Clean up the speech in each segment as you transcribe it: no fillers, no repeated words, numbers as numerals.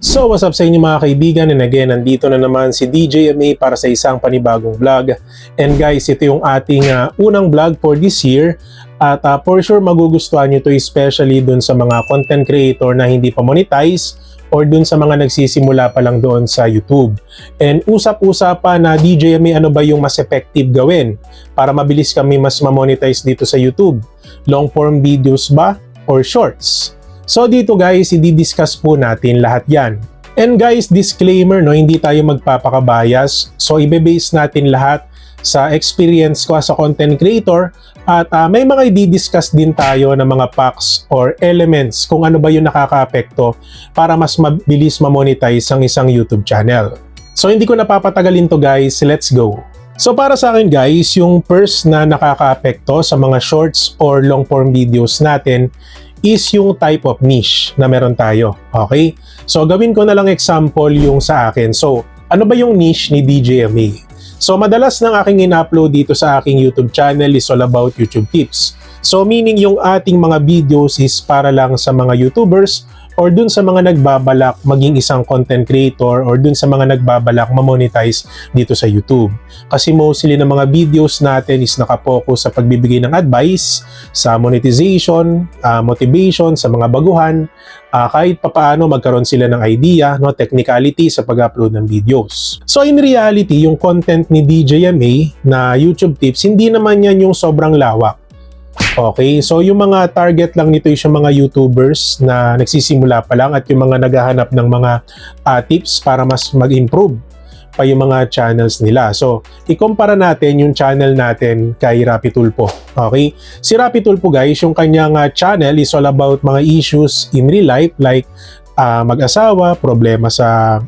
So what's up sa inyo mga kaibigan, and again, nandito na naman si DJMA para sa isang panibagong vlog. And guys, ito yung ating unang vlog for this year. At for sure magugustuhan nyo to, especially dun sa mga content creator na hindi pa monetize or dun sa mga nagsisimula pa lang doon sa YouTube. And usap-usapan na DJMA, ano ba yung mas effective gawin para mabilis kami mas ma-monetize dito sa YouTube? Long form videos ba or shorts? So dito guys, i-discuss po natin lahat yan. And guys, disclaimer, no, hindi tayo magpapakabayas. So ibe-base natin lahat sa experience ko as a content creator at may mga i-discuss din tayo ng mga facts or elements kung ano ba yung nakaka-apekto para mas mabilis ma-monetize ang isang YouTube channel. So hindi ko napapatagalin to guys, let's go! So para sa akin guys, yung first na nakaka-apekto sa mga shorts or long form videos natin is yung type of niche na meron tayo. Okay? So gawin ko na lang example yung sa akin. So ano ba yung niche ni DJMA? So madalas ng aking in-upload dito sa aking YouTube channel is all about YouTube tips. So meaning yung ating mga videos is para lang sa mga YouTubers or dun sa mga nagbabalak maging isang content creator or dun sa mga nagbabalak ma-monetize dito sa YouTube. Kasi mostly ng mga videos natin is nakapokus sa pagbibigay ng advice, sa monetization, motivation sa mga baguhan, kahit papaano magkaroon sila ng idea, no, technicality sa pag-upload ng videos. So in reality, yung content ni DJMA na YouTube tips, hindi naman yan yung sobrang lawak. Okay, so yung mga target lang nito is yung mga YouTubers na nagsisimula pa lang at yung mga naghahanap ng mga tips para mas mag-improve pa yung mga channels nila. So, ikumpara natin yung channel natin kay Rapi Tulfo. Okay? Si Rapi Tulfo guys, yung kanyang channel is all about mga issues in real life like mag-asawa, problema sa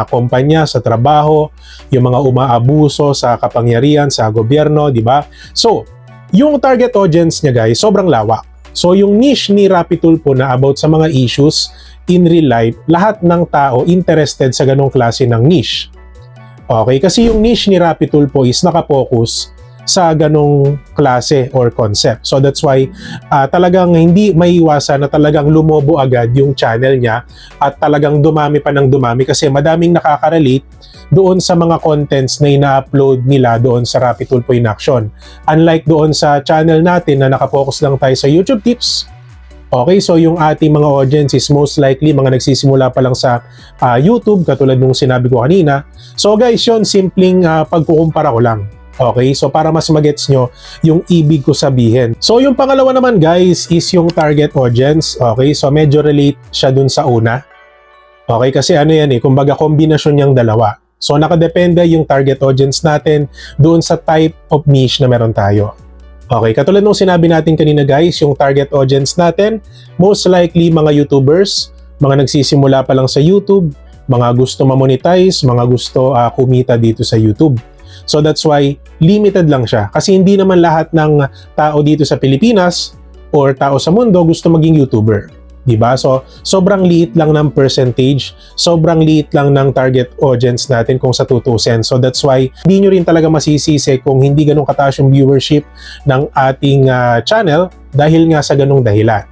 kumpanya, sa trabaho, yung mga umaabuso sa kapangyarihan, sa gobyerno, di ba? So, yung target audience niya guys, sobrang lawak. So yung niche ni Rapi Tulfo na about sa mga issues in real life, lahat ng tao interested sa ganong klase ng niche. Okay, kasi yung niche ni Rapi Tulfo is nakapokus sa ganong klase or concept. So that's why talagang hindi maiiwasan na talagang lumobo agad yung channel niya at talagang dumami pa ng dumami kasi madaming nakaka-relate doon sa mga contents na ina-upload nila doon sa Rapi Tulfo in Action. Unlike doon sa channel natin na nakapokus lang tayo sa YouTube tips. Okay, so yung ating mga audience is most likely mga nagsisimula pa lang sa YouTube katulad nung sinabi ko kanina. So guys, yun, simpleng pagkukumpara ko lang. Okay, so para mas magets nyo yung ibig ko sabihin. So yung pangalawa naman guys is yung target audience. Okay, so medyo relate siya dun sa una. Okay, kasi ano yan kumbaga kombinasyon niyang dalawa. So nakadepende yung target audience natin doon sa type of niche na meron tayo. Okay, katulad nung sinabi natin kanina guys, yung target audience natin, most likely mga YouTubers, mga nagsisimula pa lang sa YouTube, mga gusto ma-monetize, mga gusto kumita dito sa YouTube. So that's why limited lang siya. Kasi hindi naman lahat ng tao dito sa Pilipinas or tao sa mundo gusto maging YouTuber. Diba? So, sobrang liit lang ng percentage, sobrang liit lang ng target audience natin kung sa tutusin. So, that's why hindi nyo rin talaga masisisi kung hindi ganun kataas yung viewership ng ating channel dahil nga sa ganung dahilan.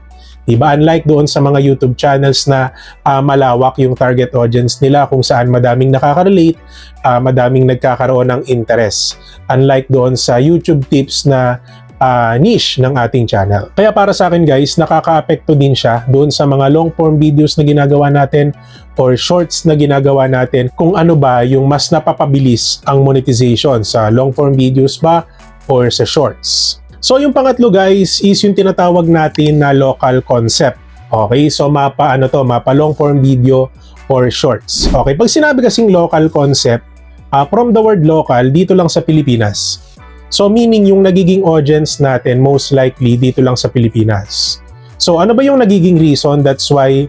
Diba? Unlike doon sa mga YouTube channels na malawak yung target audience nila kung saan madaming nakaka-relate, madaming nagkakaroon ng interest. Unlike doon sa YouTube tips na niche ng ating channel. Kaya para sa akin guys, nakaka-apekto din siya doon sa mga long form videos na ginagawa natin or shorts na ginagawa natin kung ano ba yung mas napapabilis ang monetization sa long form videos ba or sa shorts. So yung pangatlo guys is yung tinatawag natin na local concept. Okay, so mapa long form video or shorts. Okay, pag sinabi kasing local concept, from the word local, dito lang sa Pilipinas. So meaning yung nagiging audience natin most likely dito lang sa Pilipinas. So ano ba yung nagiging reason that's why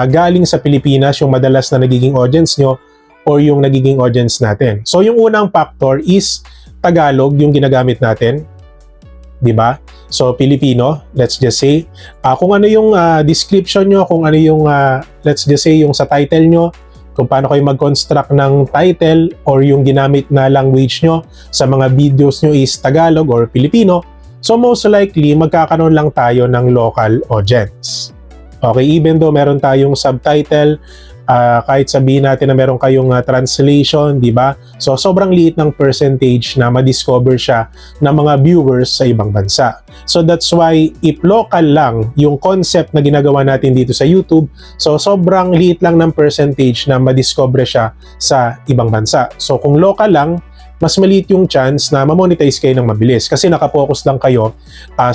galing sa Pilipinas yung madalas na nagiging audience nyo or yung nagiging audience natin? So yung unang factor is Tagalog yung ginagamit natin. Diba? So Filipino, let's just say. Kung ano yung description nyo, kung ano yung let's just say yung sa title nyo, kung paano kayo mag-construct ng title or yung ginamit na language nyo sa mga videos nyo is Tagalog or Filipino, so most likely magkakaroon lang tayo ng local audience. Okay, even though meron tayong subtitle Kahit sabihin natin na meron kayong translation, di ba? So sobrang liit ng percentage na ma-discover siya ng mga viewers sa ibang bansa. So that's why if local lang yung concept na ginagawa natin dito sa YouTube, so sobrang liit lang ng percentage na ma-discover siya sa ibang bansa. So kung local lang, mas maliit yung chance na ma-monetize kayo ng mabilis kasi nakapokus lang kayo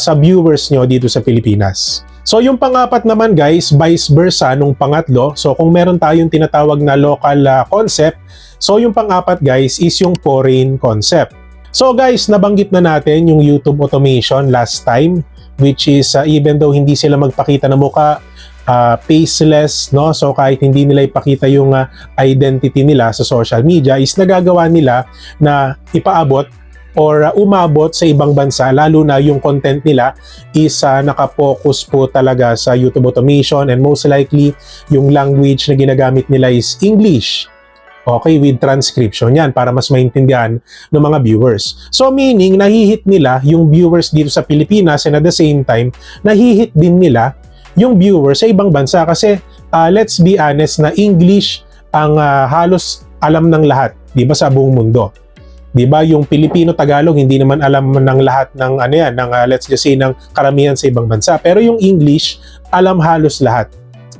sa viewers nyo dito sa Pilipinas. So yung pang-apat naman guys, vice versa nung pangatlo. So kung meron tayong tinatawag na local concept, so yung pang-apat guys is yung foreign concept. So guys, nabanggit na natin yung YouTube automation last time, which is even though hindi sila magpakita ng muka, faceless, no? So kahit hindi nila ipakita yung identity nila sa social media, is nagagawa nila na ipaabot or umabot sa ibang bansa, lalo na yung content nila is nakapokus po talaga sa YouTube automation, and most likely yung language na ginagamit nila is English. Okay, with transcription yan para mas maintindihan ng mga viewers. So meaning, nahihit nila yung viewers dito sa Pilipinas, and at the same time, nahihit din nila yung viewers sa ibang bansa kasi let's be honest na English ang halos alam ng lahat, 'di ba, sa buong mundo. 'Di ba, yung Pilipino, Tagalog hindi naman alam ng lahat ng let's just say ng karamihan sa ibang bansa. Pero yung English alam halos lahat,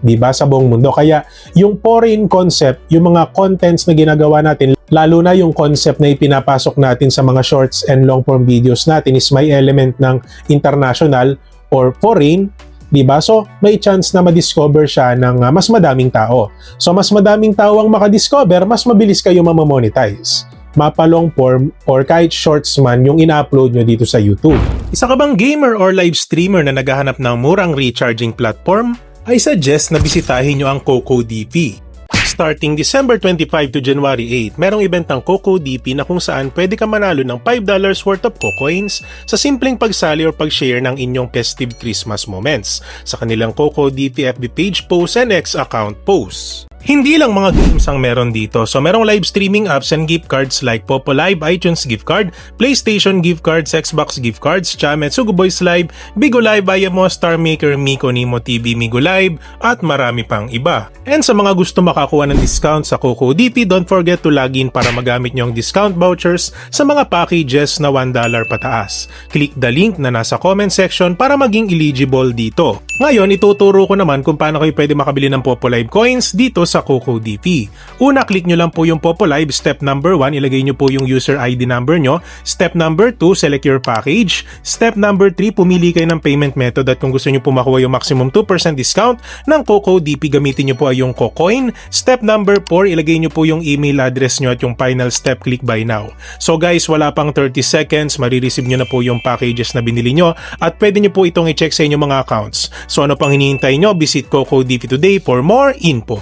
'di ba, sa buong mundo. Kaya yung foreign concept, yung mga contents na ginagawa natin, lalo na yung concept na ipinapasok natin sa mga shorts and long form videos natin is may element ng international or foreign, diba? So, may chance na ma-discover siya ng mas madaming tao. So, mas madaming tao ang makadiscover, mas mabilis kayo mamamonetize. Mapa long form or kahit shorts man yung ina-upload nyo dito sa YouTube. Isa ka bang gamer or live streamer na naghahanap ng murang recharging platform? I suggest na bisitahin nyo ang CocoDP. Starting December 25 to January 8, merong event ng CocoDP na kung saan pwede ka manalo ng $5 worth of CoCoins sa simpleng pagsali or pag-share ng inyong festive Christmas moments sa kanilang CocoDP FB page posts and X account posts. Hindi lang mga games ang meron dito. So merong live streaming apps and gift cards like Popo Live, iTunes gift card, PlayStation gift cards, Xbox gift cards, Chamet, Sugo Boys Live, Bigo Live, Ayamo, Star Maker, Miko, Nimo TV, Migo Live, at marami pang iba. And sa mga gusto makakuha ng discount sa CocoDP, don't forget to log in para magamit nyo ang discount vouchers sa mga packages na $1 pataas. Click the link na nasa comment section para maging eligible dito. Ngayon, ituturo ko naman kung paano kayo pwede makabili ng Popo Live coins dito sa CocoDP. Una, click nyo lang po yung Popo Live. Step number 1, ilagay nyo po yung user ID number nyo. Step number 2, select your package. Step number 3, pumili kayo ng payment method, at kung gusto nyo po makuha yung maximum 2% discount ng CocoDP, gamitin nyo po ay yung CoCoin. Step number 4, ilagay nyo po yung email address nyo, at yung final step, click buy now. So guys, wala pang 30 seconds, marireceive nyo na po yung packages na binili nyo, at pwede nyo po itong i-check sa inyong mga accounts. So ano pang hinihintay nyo? Visit CocoDP today for more info.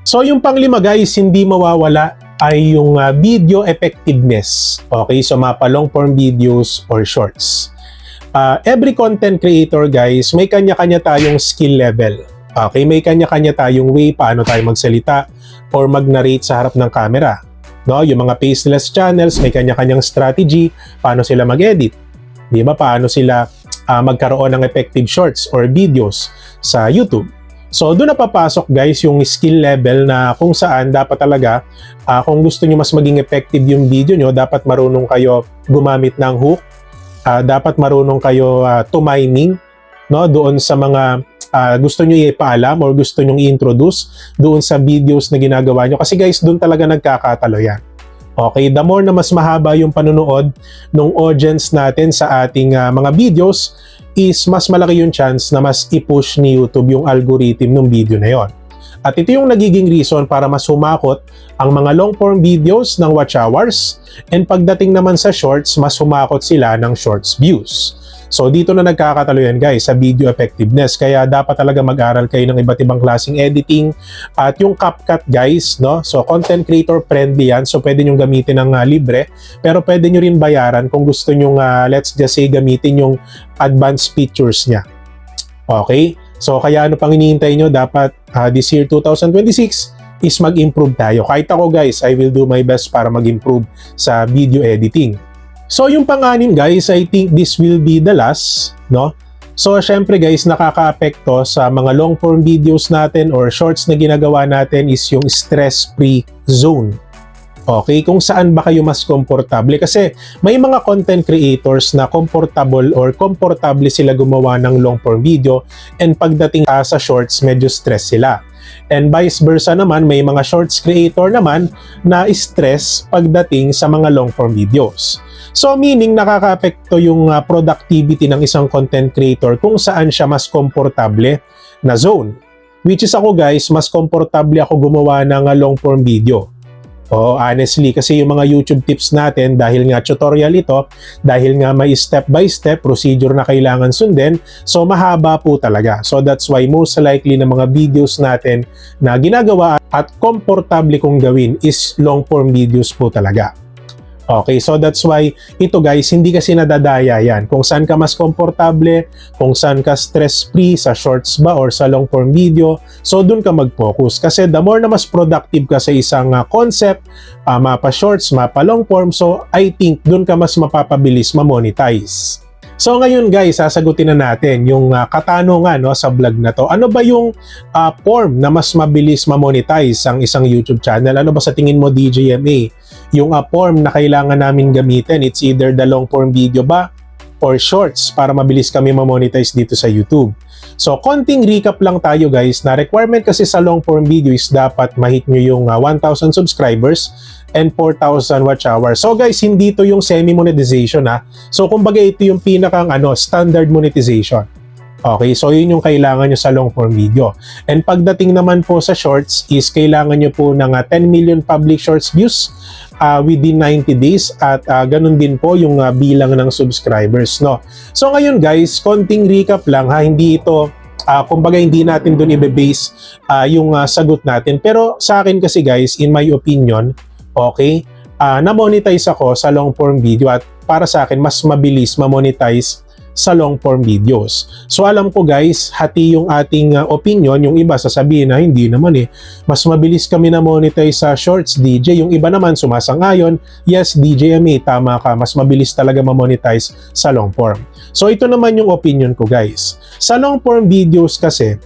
So yung panglima guys, hindi mawawala ay yung video effectiveness. Okay, so mapa long form videos or shorts. Every content creator guys, may kanya-kanya tayong skill level. Okay, may kanya-kanya tayong way paano tayo magsalita or mag-narrate sa harap ng camera. No, yung mga faceless channels, may kanya-kanyang strategy paano sila mag-edit. Di ba? Paano sila magkaroon ng effective shorts or videos sa YouTube. So, doon na papasok guys yung skill level na kung saan dapat talaga kung gusto nyo mas maging effective yung video nyo, dapat marunong kayo gumamit ng hook, dapat marunong kayo tumiming, no, doon sa mga gusto nyo ipaalam or gusto nyo i-introduce doon sa videos na ginagawa nyo. Kasi guys, doon talaga nagkakatalo yan. Okay, the more na mas mahaba yung panunood ng audience natin sa ating mga videos, is mas malaki yung chance na mas i-push ni YouTube yung algorithm ng video na yon. At ito yung nagiging reason para mas humakot ang mga long form videos ng watch hours, and pagdating naman sa shorts, mas humakot sila ng shorts views. So dito na nagkakatalo yan guys sa video effectiveness, kaya dapat talaga mag-aral kayo ng iba't ibang klaseng editing at yung CapCut guys, no? So content creator friendly yan, so pwede nyo gamitin ng libre, pero pwede nyo rin bayaran kung gusto nyo let's just say gamitin yung advanced features nya. Okay? So kaya ano pang hinihintay nyo, dapat this year 2026 is mag-improve tayo. Kahit ako guys, I will do my best para mag-improve sa video editing. So yung pang-anim guys, I think this will be the last, no? So syempre guys, nakakaapekto sa mga long form videos natin or shorts na ginagawa natin is yung stress-free zone. Okay, kung saan ba kayo mas komportable? Kasi may mga content creators na comfortable or komportable sila gumawa ng long form video, and pagdating sa shorts, medyo stress sila. And vice versa naman, may mga shorts creator naman na stress pagdating sa mga long form videos. So meaning nakakaapekto yung productivity ng isang content creator kung saan siya mas komportable na zone. Which is ako guys, mas komportable ako gumawa ng long form video. Honestly, kasi yung mga YouTube tips natin, dahil nga tutorial ito, dahil nga may step-by-step procedure na kailangan sundin, so mahaba po talaga. So that's why most likely na mga videos natin na ginagawa at komportable kong gawin is long-form videos po talaga. Okay, so that's why ito guys, hindi kasi nadadaya yan. Kung saan ka mas komportable, kung saan ka stress-free, sa shorts ba or sa long-form video, so dun ka mag-focus. Kasi the more na mas productive ka sa isang concept, mapa shorts, mapa long-form, so I think dun ka mas mapapabilis ma-monetize. So ngayon guys, sasagutin na natin yung katanungan sa vlog na to. Ano ba yung form na mas mabilis ma-monetize ang isang YouTube channel? Ano ba sa tingin mo, DJMA? Yung form na kailangan namin gamitin, it's either the long form video ba or shorts para mabilis kami ma-monetize dito sa YouTube. So konting recap lang tayo guys, na requirement kasi sa long form video is dapat ma-hit nyo yung 1,000 subscribers and 4,000 watch hours. So guys, hindi to yung semi-monetization So kumbaga ito yung pinakang standard monetization. Okay, so yun yung kailangan nyo sa long form video. And pagdating naman po sa shorts is kailangan nyo po ng 10 million public shorts views within 90 days at ganun din po yung bilang ng subscribers, no. So ngayon guys, konting recap lang hindi ito kumbaga hindi natin doon i-base yung sagot natin. Pero sa akin kasi guys, in my opinion, okay, na-monetize ako sa long form video at para sa akin mas mabilis ma-monetize sa long form videos. So alam ko guys, hati yung ating opinion, yung iba sasabihin na hindi naman mas mabilis kami na monetize sa shorts, DJ. Yung iba naman sumasang-ayon, yes DJMA, tama ka, mas mabilis talaga ma-monetize sa long form. So ito naman yung opinion ko guys. Sa long form videos kasi,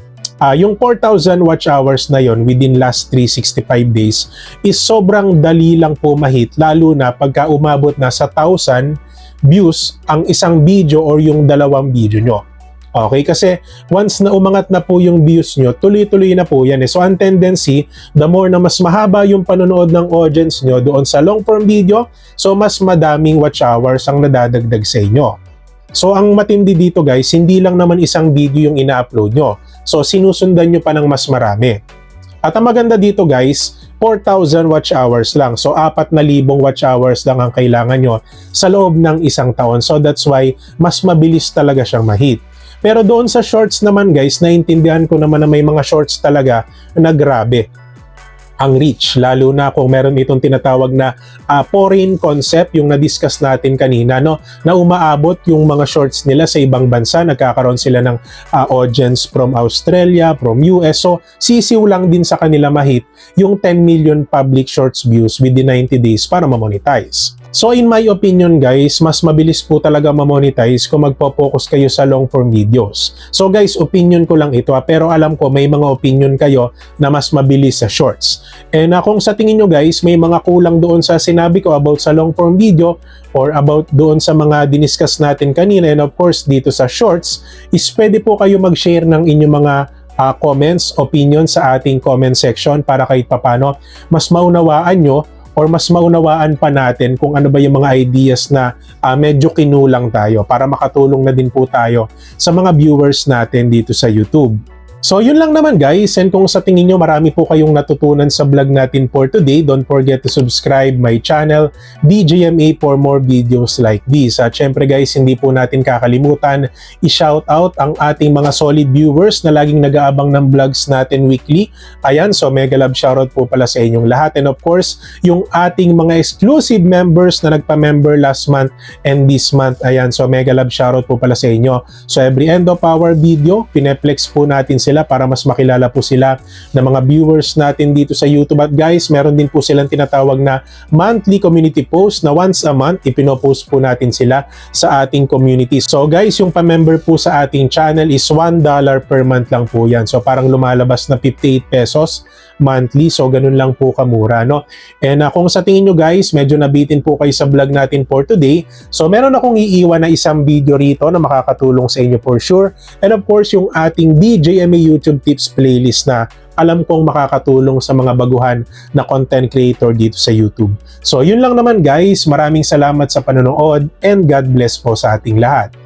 yung 4,000 watch hours na yon within last 365 days is sobrang dali lang po ma-hit, lalo na pagka umabot na sa 1,000 views ang isang video or yung dalawang video nyo. Okay, kasi once na umangat na po yung views nyo, tuloy-tuloy na po yan. So ang tendency, the more na mas mahaba yung panonood ng audience nyo doon sa long form video, so mas madaming watch hours ang nadadagdag sa inyo. So ang matindi dito guys, hindi lang naman isang video yung ina-upload nyo. So sinusundan nyo pa ng mas marami. At ang maganda dito guys, 4,000 watch hours lang. So 4,000 watch hours lang ang kailangan nyo sa loob ng isang taon. So that's why mas mabilis talaga siyang ma-hit. Pero doon sa shorts naman guys, naiintindihan ko naman na may mga shorts talaga na grabe ang reach, lalo na kung meron itong tinatawag na foreign concept, yung na-discuss natin kanina, no, na umaabot yung mga shorts nila sa ibang bansa, nagkakaroon sila ng audience from Australia, from US, so sisiw lang din sa kanila ma-hit yung 10 million public shorts views within 90 days para ma-monetize. So in my opinion guys, mas mabilis po talaga ma-monetize kung magpo-focus kayo sa long form videos. So guys, opinion ko lang ito pero alam ko may mga opinion kayo na mas mabilis sa shorts. And kung sa tingin nyo guys, may mga kulang doon sa sinabi ko about sa long form video or about doon sa mga diniscuss natin kanina, and of course dito sa shorts, is pwede po kayo mag-share ng inyong mga comments, opinion sa ating comment section para kahit papano mas maunawaan nyo or mas maunawaan pa natin kung ano ba yung mga ideas na medyo kinulang tayo para makatulong na din po tayo sa mga viewers natin dito sa YouTube. So yun lang naman guys, and kung sa tingin nyo marami po kayong natutunan sa vlog natin for today, don't forget to subscribe my channel DJMA for more videos like this. At syempre guys, hindi po natin kakalimutan i-shout out ang ating mga solid viewers na laging nag-aabang ng vlogs natin weekly. Ayan, so mega love shoutout po pala sa inyong lahat, and of course yung ating mga exclusive members na nagpa-member last month and this month. Ayan, so mega love shoutout po pala sa inyo. So every end of our video, pineplex po natin sila sila para mas makilala po sila ng mga viewers natin dito sa YouTube. At guys, meron din po silang tinatawag na monthly community post na once a month ipinopost po natin sila sa ating community. So guys, yung pa-member po sa ating channel is $1 per month lang po yan. So parang lumalabas na 58 pesos monthly. So ganun lang po kamura, no? And kung sa tingin nyo guys, medyo nabitin po kayo sa vlog natin for today. So meron akong iiwan na isang video rito na makakatulong sa inyo for sure. And of course, yung ating DJMA YouTube Tips playlist na alam kong makakatulong sa mga baguhan na content creator dito sa YouTube. So yun lang naman guys, maraming salamat sa panonood and God bless po sa ating lahat.